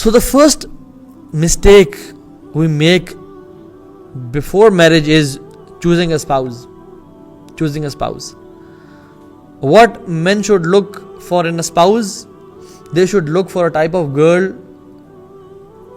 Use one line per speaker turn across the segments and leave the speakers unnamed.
So the first mistake we make before marriage is choosing a spouse. What men should look for in a spouse, they should look for a type of girl,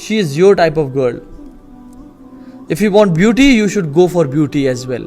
she is your type of girl. If you want beauty, you should go for beauty as well.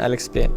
I'll explain.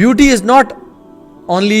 beauty is not only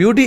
Beauty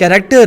Character,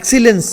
excellence,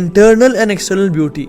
Internal and external beauty.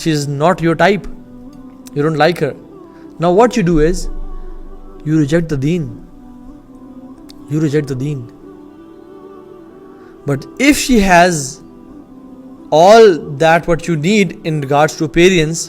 she is not your type, you don't like her. Now what you do is you reject the deen. But if she has all that what you need in regards to appearance,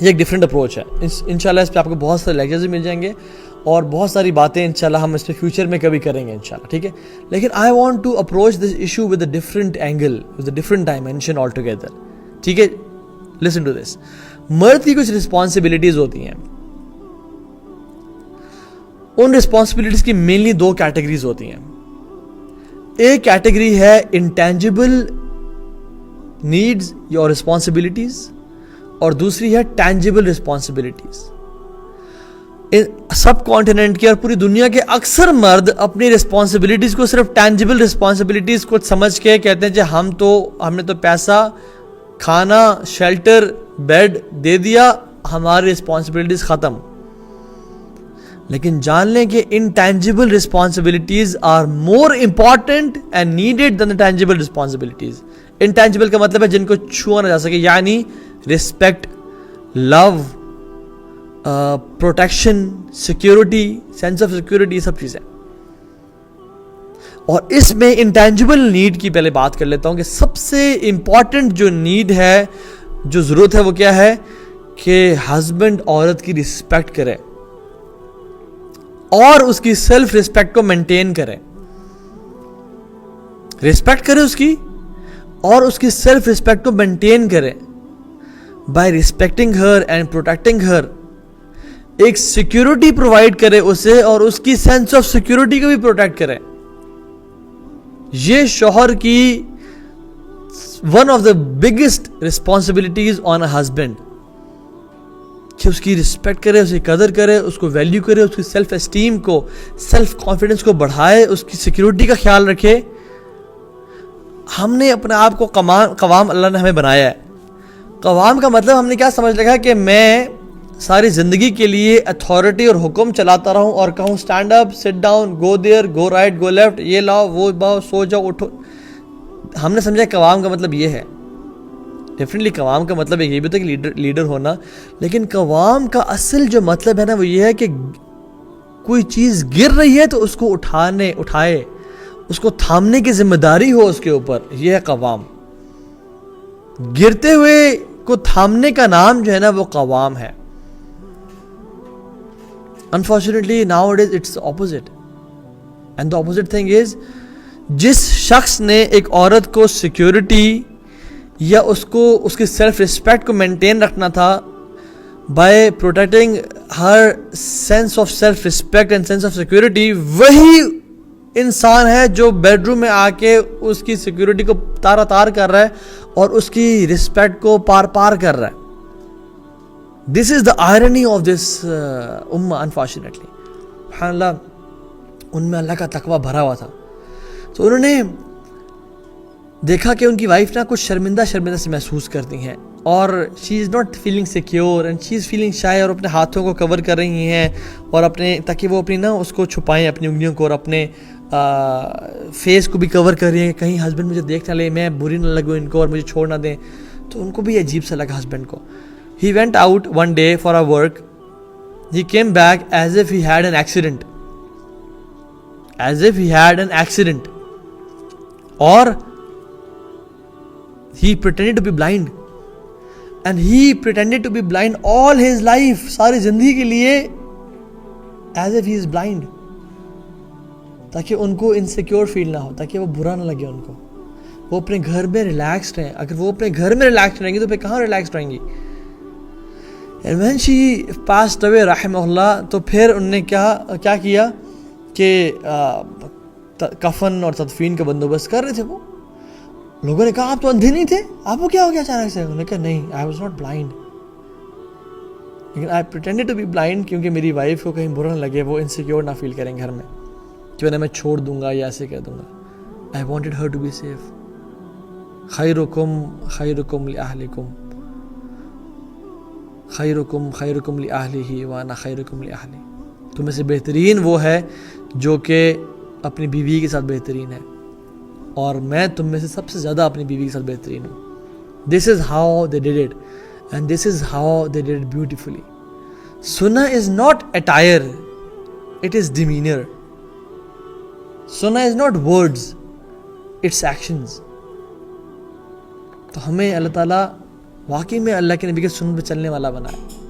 یہ ایک different approach ہے. انشاءاللہ اس پہ آپ کو بہت سارے lectures مل جائیں گے اور بہت ساری باتیں انشاءاللہ ہم اس پہ فیوچر میں کبھی کریں گے انشاءاللہ, ٹھیک ہے. لیکن I want to approach this issue with a different angle, with a different dimension altogether, ٹھیک ہے. Listen to this. مرد کی کچھ رسپانسبلٹیز ہوتی ہیں. ان رسپانسبلٹیز کی مینلی 2 کیٹیگریز ہوتی ہیں. ایک کیٹیگری ہے انٹینجبل نیڈز یا رسپانسبلٹیز, اور دوسری ہے ٹینجبل رسپانسبلٹیز. سب کانٹیننٹ کے اور پوری دنیا کے اکثر مرد اپنی رسپانسبلٹیز کو صرف ٹینجبل رسپانسبلٹیز کو سمجھ کے کہتے ہیں کہ ہم نے تو پیسہ, کھانا, شیلٹر, بیڈ دے دیا, ہماری رسپانسبلٹیز ختم. لیکن جان لیں کہ intangible responsibilities are more important and needed than tangible responsibilities. Intangible کا مطلب ہے جن کو چھوا نہ جا سکے, یعنی respect, love, protection, security, sense of security, یہ سب چیزیں. اور اس میں انٹینجبل نیڈ کی پہلے بات کر لیتا ہوں کہ سب سے امپورٹنٹ جو نیڈ ہے, جو ضرورت ہے, وہ کیا ہے کہ ہسبینڈ عورت کی رسپیکٹ کرے اور اس کی سیلف رسپیکٹ کو مینٹین کرے. رسپیکٹ کرے اس کی اور اس کی سیلف رسپیکٹ کو مینٹین کرے by respecting her and protecting her. ایک سیکیورٹی پرووائڈ کرے اسے اور اس کی سینس آف سیکیورٹی کو بھی پروٹیکٹ کرے. یہ شوہر کی one of the biggest responsibilities on a husband, کہ اس کی رسپیکٹ کرے, اسے قدر کرے, اس کو ویلیو کرے, اس کی سیلف اسٹیم کو, سیلف کانفیڈنس کو بڑھائے, اس کی سیکیورٹی کا خیال رکھے. ہم نے اپنے آپ کو قوام اللہ نے ہمیں بنایا ہے. قوام کا مطلب ہم نے کیا سمجھ رکھا کہ میں ساری زندگی کے لیے اتھارٹی اور حکم چلاتا رہوں اور کہوں stand up, sit down, go there, go right, go left, یہ لاؤ, وہ باؤ, سو جاؤ, اٹھو. ہم نے سمجھا قوام کا مطلب یہ ہے. ڈیفینیٹلی قوام کا مطلب یہ بھی ہوتا ہے کہ لیڈر ہونا, لیکن قوام کا اصل جو مطلب ہے نا وہ یہ ہے کہ کوئی چیز گر رہی ہے تو اس کو اٹھائے, اس کو تھامنے کی ذمہ داری ہو اس کے اوپر. یہ ہے قوام. گرتے ہوئے کو تھامنے کا نام جو ہے نا وہ قوام ہے. Unfortunately nowadays it's the opposite, and the opposite thing is جس شخص نے ایک عورت کو سیکیورٹی یا اس کو اس کی سیلف رسپیکٹ کو مینٹین رکھنا تھا by protecting Hare sense of self respect and sense of security, وہی انسان ہے جو بیڈ روم میں آ کے اس کی سیکیورٹی کو تار کر رہا ہے اور اس کی رسپیکٹ کو پار کر رہا ہے. دس از دا آئرنی آف دس امہ. انفارچونیٹلی سبحان اللہ, ان میں اللہ کا تقویٰ بھرا ہوا تھا, تو انہوں نے دیکھا کہ ان کی وائف نا کچھ شرمندہ سے محسوس کرتی ہیں اور she is not feeling secure and she is feeling shy, اور اپنے ہاتھوں کو کور کر رہی ہیں اور اپنے تاکہ وہ اپنی نا اس کو چھپائیں اپنی انگلیوں کو, اور اپنے فیس کو بھی کور کر رہی ہیں کہ کہیں ہسبینڈ مجھے دیکھ نہ لے, میں بری نہ لگوں ان کو اور مجھے چھوڑ نہ دیں. تو ان کو بھی عجیب سا لگا ہسبینڈ کو. He went out one day for a work. He came back as if he had an accident. Or he pretended to be blind. And he pretended to be blind all his life. ساری زندگی کے لیے as if he is blind. تاکہ ان کو insecure فیل نہ ہو, تاکہ وہ برا نہ لگے ان کو. وہ اپنے گھر میں ریلیکسڈ ہیں. اگر وہ اپنے گھر میں ریلیکسڈ رہیں گی تو پھر کہاں ریلیکسڈ رہیں گی. And when she passed away رحمہ اللہ, تو پھر انہوں نے کیا کیا کہ کفن اور تدفین کا بندوبست کر رہے تھے. وہ لوگوں نے کہا آپ تو اندھے نہیں تھے, آپ کو کیا ہو گیا اچانک سے؟ انہوں نے کہا نہیں, I was not blind, لیکن I pretended to be blind کیونکہ میری وائف کو کہیں برا نہ لگے, وہ انسیکیور نہ فیل کریں گھر میں کہ انہیں میں چھوڑ دوں گا یا ایسے کہہ دوں گا. I wanted her to be safe. خیرکم لأہلکم, خیرکم لأہلہ وانا خیرکم لأہلی. تم میں سے بہترین وہ ہے جو کہ اپنی بیوی کے ساتھ بہترین ہے, اور میں تم میں سے سب سے زیادہ اپنی بیوی کے ساتھ بہترین ہوں. This is how they did it, and this is how they did it beautifully. Sunnah is not attire, it is demeanor. Sunnah is not words, it's actions. تو ہمیں اللہ تعالیٰ واقعی میں اللہ کے نبی کے سنت پہ چلنے والا بنائے.